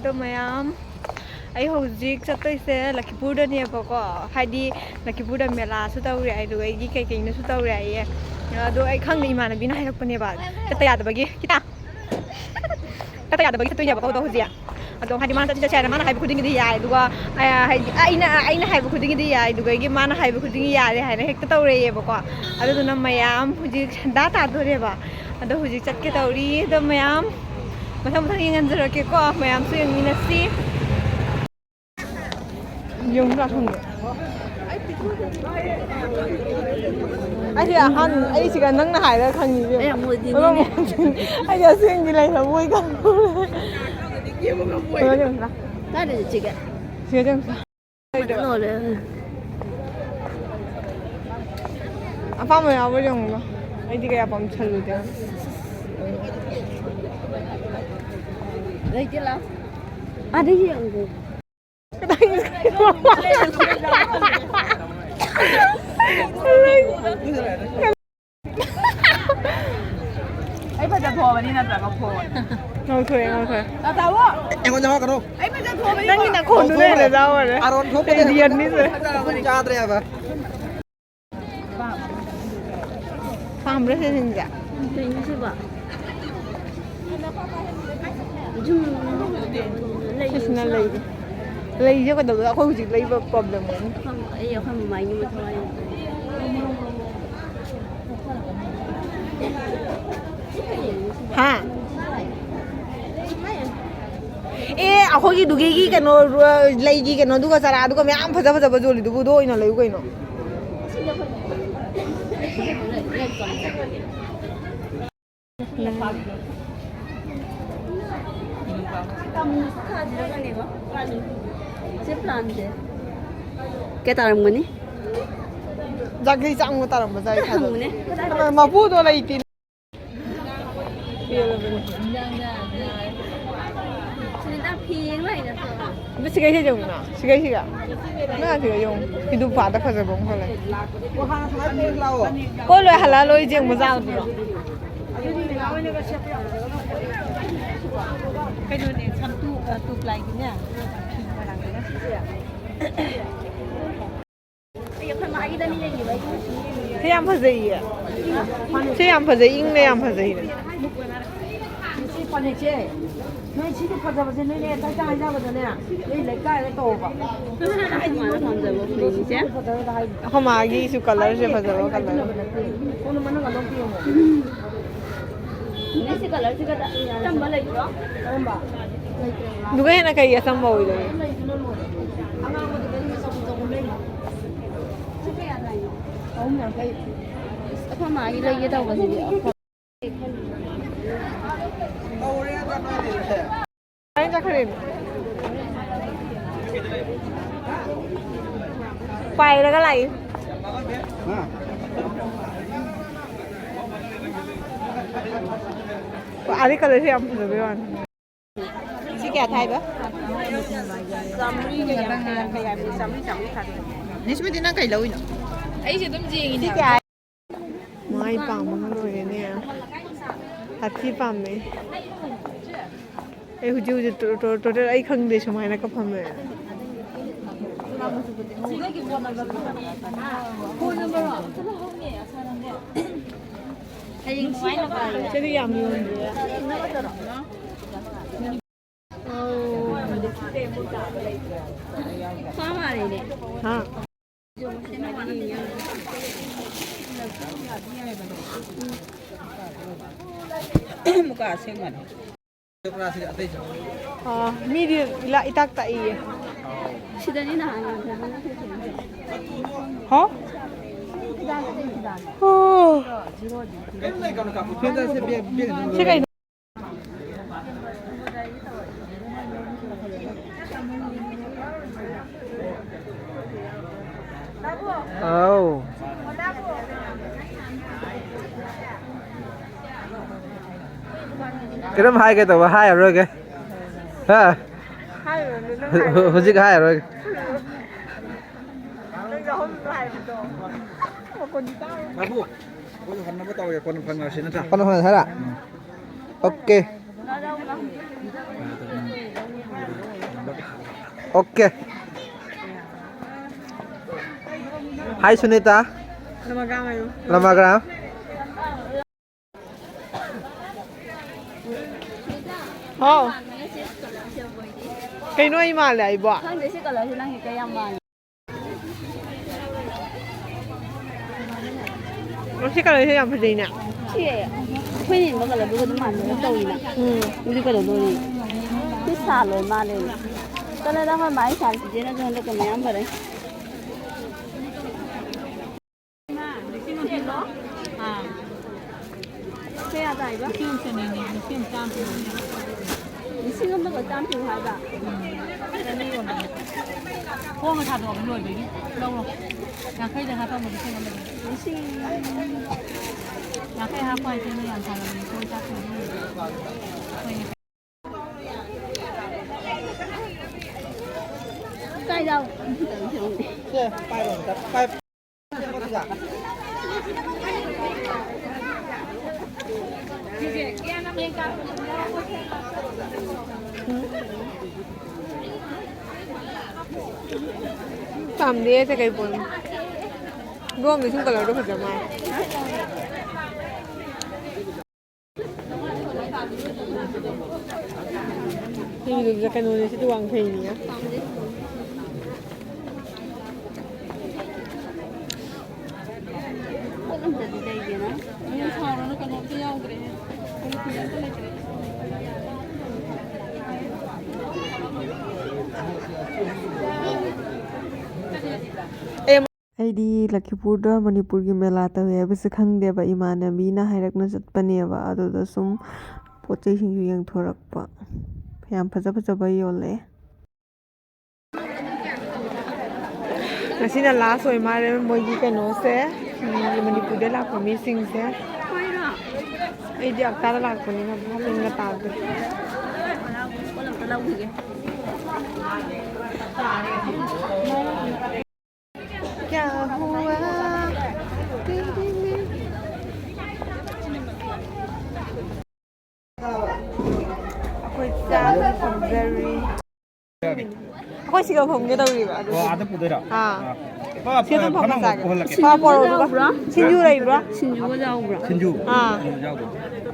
ꯑꯗꯣ ꯃꯌꯥꯝ ꯑꯩ ꯍꯧꯖꯤꯛ ꯆꯠꯇꯣꯏꯁꯦ ꯂꯛꯈꯤꯄꯨꯔꯗꯅꯦꯕꯀꯣ ꯍꯥꯏꯗꯤ ꯂꯛꯈꯤꯄꯨꯔꯗ ꯃꯦꯂꯥꯁꯨ ꯇꯧꯔꯦ ꯑꯗꯨꯒ ꯑꯩꯒꯤ ꯀꯩꯀꯩꯅꯁꯨ ꯇꯧꯔꯦ ꯑꯩꯌꯦ ꯑꯗꯣ ꯑꯩ ꯈꯪꯗꯦ ꯏꯃꯥꯟꯅꯕꯤꯅ ꯍꯥꯏꯔꯛꯄꯅꯦꯕ ꯆꯠꯇ ꯌꯥꯗꯕꯒꯤ ꯈꯤꯇꯪ ꯆꯠꯇ ꯌꯥꯗꯕꯒꯤ ꯆꯠꯇꯣꯏꯅꯦꯕꯀꯣ ꯑꯗꯣ ꯍꯧꯖꯤꯛ ꯑꯗꯣ ꯍꯥꯏꯗꯤ ꯃꯥꯅ ꯆꯠꯁꯦ ꯍꯥꯏꯔ ꯃꯥꯅ ꯍꯥꯏꯕ ꯈꯨꯗꯤꯡꯒꯤꯗꯤ ꯌꯥꯏ ꯑꯗꯨꯒ ꯍꯥꯏꯗꯤ ꯑꯩꯅ ꯍꯥꯏꯕ ꯈꯨꯗꯤꯡꯒꯤꯗꯤ ꯌꯥꯏ ꯑꯗꯨꯒ ꯃꯥꯅ ꯍꯥꯏꯕ ꯈꯨꯗꯤꯡꯒꯤ ꯌꯥꯔꯦ ꯍꯥꯏꯅ ꯍꯦꯛꯇ ꯇꯧꯔꯛꯑꯦꯕꯀꯣ ꯑꯗꯨꯗꯨꯅ ꯃꯌꯥꯝ ꯍꯧꯖꯤꯛ ꯁꯦꯟꯗꯥ ꯇꯥꯗꯣꯔꯦꯕ ꯑꯗꯣ ꯍꯧꯖꯤꯛ ꯆꯠꯀꯦ ꯇꯧꯔꯤ ꯑꯗꯣ ꯃꯌꯥꯝ ꯃꯊꯪ ꯃꯊꯪ ꯌꯦꯡꯍꯟꯖꯔꯛꯀꯦꯀꯣ ꯃꯌꯥꯝꯁꯨ ꯌꯦꯡꯃꯤꯟꯅꯁꯤ ꯌꯨꯝꯒ ꯈꯪꯗꯦ ꯑꯩꯁꯤꯒ ꯅꯪꯅ ꯍꯥꯏꯔꯒ ꯈꯪꯉꯤꯁꯦ ꯑꯩꯗꯤ ꯑꯁꯦꯡꯒꯤ ꯂꯩꯔꯝꯃꯣꯏ ꯑꯄꯥꯝꯕ ꯌꯥꯎꯕ ꯌꯦꯡꯉꯨꯒ ꯑꯩꯗꯤ ꯀꯌꯥ ꯄꯥꯝꯁꯜꯂꯨꯗꯦ ꯂꯩꯇꯦ ꯂꯥꯎ ꯑꯗ ꯌꯦꯡꯉꯨ ꯑꯩ ꯐꯖ ꯊꯣꯛꯑꯕꯅꯤ ꯅꯠꯇ꯭ꯔꯒ ꯐꯣꯟ ꯉꯧꯊꯣꯛꯑꯦ ꯇꯥꯇꯥꯋꯣ ꯑꯩꯉꯣꯟꯗ ꯍꯥꯏꯔꯛꯀꯅꯣ ꯑꯩ ꯐꯖ ꯊꯣꯛꯑꯕꯅꯤ ꯅꯪꯒꯤ ꯅꯈꯣꯟꯗꯨꯅ ꯍꯦꯟꯅ ꯆꯥꯎꯔꯦ ꯑꯔꯣꯟ ꯊꯣꯛꯄꯗ ꯔꯤꯌꯦꯜꯃꯤꯁꯦ ꯆꯥꯗ꯭ꯔꯦ ꯍꯥꯏꯕ ꯄꯥꯝꯕ꯭ꯔꯥ ꯁꯤꯁꯤꯡꯁꯦ ꯀꯩꯅꯣꯁꯤꯕ ꯁꯤꯁꯤꯅ ꯂꯩꯔꯤ ꯂꯩꯁꯦ ꯀꯩꯗꯧꯕꯗ ꯑꯩꯈꯣꯏ ꯍꯧꯖꯤꯛ ꯂꯩꯕ ꯄ꯭ꯔꯣꯕ꯭ꯂꯦꯝ ꯑꯣꯏꯅꯤ ꯑꯩꯈꯣꯏ ꯃꯃꯥꯏꯅꯤ ꯃꯊꯧ ꯍꯥ ꯑꯦ ꯑꯩꯈꯣꯏꯒꯤꯗꯨꯒꯤ ꯀꯩꯅꯣ ꯂꯩꯒꯤ ꯀꯩꯅꯣꯗꯨꯒ ꯆꯥꯔꯥ ꯑꯗꯨꯒ ꯃꯌꯥꯝ ꯐꯖ ꯐꯖꯕ ꯖꯣꯜꯂꯤꯗꯨꯕꯨꯗꯣ ꯑꯣꯏꯅ ꯂꯩꯌꯨ ꯀꯩꯅꯣ ꯁꯤ ꯄ꯭ꯂꯥꯟꯁꯦ ꯀꯌꯥ ꯇꯥꯔꯝꯒꯅꯤ ꯖꯒꯩ ꯆꯥꯡꯕ ꯇꯥꯔꯝꯕ ꯖꯥꯏ ꯃꯄꯨꯗꯣ ꯂꯩꯇꯦ ꯁꯤꯒꯩꯁꯤ ꯌꯦꯡꯉꯨꯅ ꯁꯤꯒꯩꯁꯤꯒ ꯅꯪ ꯁꯤꯒ ꯌꯦꯡꯉꯨ ꯐꯤꯗꯨ ꯐꯥꯗ ꯐꯖꯕ ꯑꯃ ꯈꯜꯂꯦ ꯀꯣꯏ ꯂꯣꯏ ꯍꯜꯂꯛꯑ ꯂꯣꯏ ꯌꯦꯡꯕ ꯆꯥꯕꯗꯨꯔꯣ ꯀꯩꯅꯣꯅꯦ ꯁꯝꯇꯨ ꯄ꯭ꯂꯥꯏꯒꯤꯅꯦ ꯁꯤ ꯌꯥꯝ ꯐꯖꯩꯌꯦ ꯁꯤ ꯌꯥꯝ ꯐꯖꯩ ꯏꯪꯅ ꯌꯥꯝ ꯐꯖꯩ ꯐꯅꯦꯛꯁꯦ ꯅꯣꯏ ꯁꯤꯗꯤ ꯐꯖꯕꯁꯦ ꯅꯣꯏꯅꯦ ꯆꯥꯛꯆꯥ ꯍꯩꯖꯕꯗꯅꯦ ꯅꯣꯏ ꯂꯩꯀꯥꯏꯗ ꯇꯧꯕ ꯑꯩꯈꯣꯏ ꯃꯥꯒꯤꯁꯨ ꯀꯂꯔꯁꯦ ꯐꯖꯕ ꯀꯂꯔ ꯁꯣꯝꯗ ꯃꯅꯨꯡ ꯑꯗꯨꯝ ꯌꯦꯡꯉꯣ ꯅꯦꯁꯤ ꯀꯂꯔꯁꯤꯒ ꯆꯝꯕ ꯂꯩꯕ꯭ꯔꯣ ꯀꯔꯝꯕ ꯑꯗꯨꯒ ꯍꯦꯟꯅ ꯀꯩ ꯑꯆꯝꯕ ꯑꯣꯏꯗꯣꯏ ꯑꯉꯥꯡꯕꯗꯨꯗ ꯆꯧ ꯂꯩ ꯁꯤ ꯀꯌꯥ ꯂꯩꯅꯣ 350 ꯑꯩꯈꯣꯏ ꯃꯥꯒꯤ ꯂꯩꯒꯦ ꯇꯧꯕꯁꯤꯗꯤ पायरगा लाई आधे कलर से हम सी क्या था इबा निस्में दिना कई लवी ना ऐसे तुम जीएंगी सी क्या माई पाम मंगल होए ने हाथी पाम में ए हुजी हुजी टोटल आई खंग दे समाय ना कफम में चलिए हम हाँ muka sengan मीडी इला इताक ता इये 시간이 나요. 어? 제가 있는 아우 그럼 하이게 또 하이 rồi ha hujik hai rồi Abu, có phần nó bắt đầu cái phần nào xin nó ra. Phần nào thế ạ? Ok. Okay. Hi Sunita. Lamagram. Oh. Kay no ay malay ba? Kan desi kalau sih nang kayak yang mana? Kasi ka lang siya yung pwede niya. Cie, pwede mo kalau dulu teman mo tahu ini. Udah kalau dulu. Ini salah malah. Kalau dah mah main salah sih jangan jangan ke mana boleh. Kaya tayo ba? Ising mo ko tam piu hai ba? พวกมันทำออกมาหน่วยแบบนี้ลงอยากให้จะทำต้องมาดูเส้นกันเลย Ising อยากให้ฮาไปเส้นไม่อยากทำอะไรก็จะทำให้ 盖到，Okay, bye dong. Bye. Tạm đi thì cái buồn. Gom thì không cần là đâu phải giờ mai. Thì mình được cái nồi sẽ đi hoàng thầy nhỉ? kok kan jadi kayak gini? Ini sekarang kan waktu yang gede. Kalau tidak tuh lagi. ꯑꯩꯗꯤ ꯂꯛꯈꯤꯄꯨꯔꯗ ꯃꯅꯤꯄꯨꯔꯒꯤ ꯃꯦꯂꯥ ꯇꯧꯋꯦ ꯍꯥꯏꯕꯁꯦ ꯈꯪꯗꯦꯕ ꯏꯃꯥꯟꯅꯕꯤꯅ ꯍꯥꯏꯔꯛꯅ ꯆꯠꯄꯅꯦꯕ ꯑꯗꯨꯗ ꯁꯨꯝ ꯄꯣꯠ ꯆꯩꯁꯤꯡꯁꯨ ꯌꯦꯡꯊꯣꯔꯛꯄ ꯌꯥꯝ ꯐꯖ ꯐꯖꯕ ꯌꯣꯜꯂꯦ Ngasi na last oy mare moigi kanose Manipurda lakpa misingse ai di akta lakpa ni na bhalin na tagde Có làm tao lâu thì kìa. kya hua akhoi cha from very akhoi sigaw phom ge daw ri ba 아들 부대라. ha 빠 sigaw phom 하나 sa 먹고 할게. pa poro ba sinju rai bra 신주가 자고 그래. 진주. ha 자고.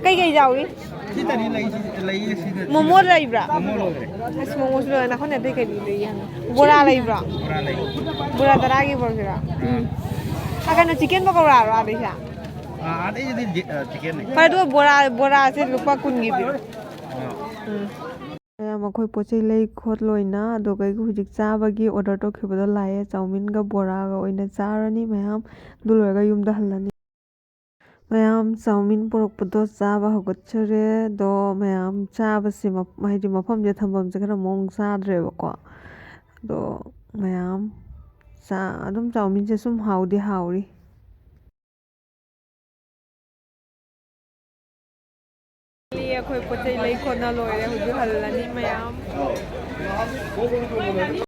kai kai jaw ri 일단 레이 시는 momo rai bra 모모로 그래. as momo su na khone dei kai ri ya bora rai bra 뭐라 레이. bora dara gi bor gira akan chicken pakora ra dei sa 아, 아들 이제 지겠네. pa do bora se lupa kun gi bi ꯃꯌꯥꯝ ꯑꯩꯈꯣꯏ ꯄꯣꯠ ꯆꯩ ꯂꯩ ꯈꯣꯠꯂꯣꯏꯅ ꯑꯗꯨꯒ ꯑꯩꯒꯤ ꯍꯧꯖꯤꯛ ꯆꯥꯕꯒꯤ order ꯇꯧꯈꯤꯕꯗꯣ ꯂꯥꯛꯑꯦ ꯆꯧꯃꯤꯟꯒ ꯕꯣꯔꯥꯒ ꯑꯣꯏꯅ ꯆꯥꯔꯅꯤ ꯃꯌꯥꯝ ꯑꯗꯨ ꯂꯣꯏꯔꯒ ꯌꯨꯝꯗ ꯍꯜꯂꯅꯤ ꯃꯌꯥꯝ ꯆꯧꯃꯤꯟ ꯄꯨꯔꯛꯄꯗꯣ ꯆꯥꯕ ꯍꯧꯒꯠꯆꯔꯦ ꯑꯗꯣ ꯃꯌꯥꯝ ꯆꯥꯕꯁꯦ ꯍꯥꯏꯗꯤ ꯃꯐꯝꯁꯦ ꯊꯝꯐꯝꯁꯦ ꯈꯔ ꯃꯑꯣꯡ ꯆꯥꯗ꯭ꯔꯦꯕꯀꯣ ꯑꯗꯣ ꯃꯌꯥꯝ ꯑꯗꯨꯝ ꯆꯧꯃꯤꯟꯁꯦ ꯁꯨꯝ ꯍꯥꯎꯗꯤ ꯍꯥꯎꯔꯤ ꯑꯩꯈꯣꯏ ꯄꯣꯠ ꯆꯩ ꯂꯩ ꯈꯣꯠꯅ ꯂꯣꯏꯔꯦ ꯍꯧꯖꯤꯛ ꯍꯜꯂꯅꯤ ꯃꯌꯥꯝ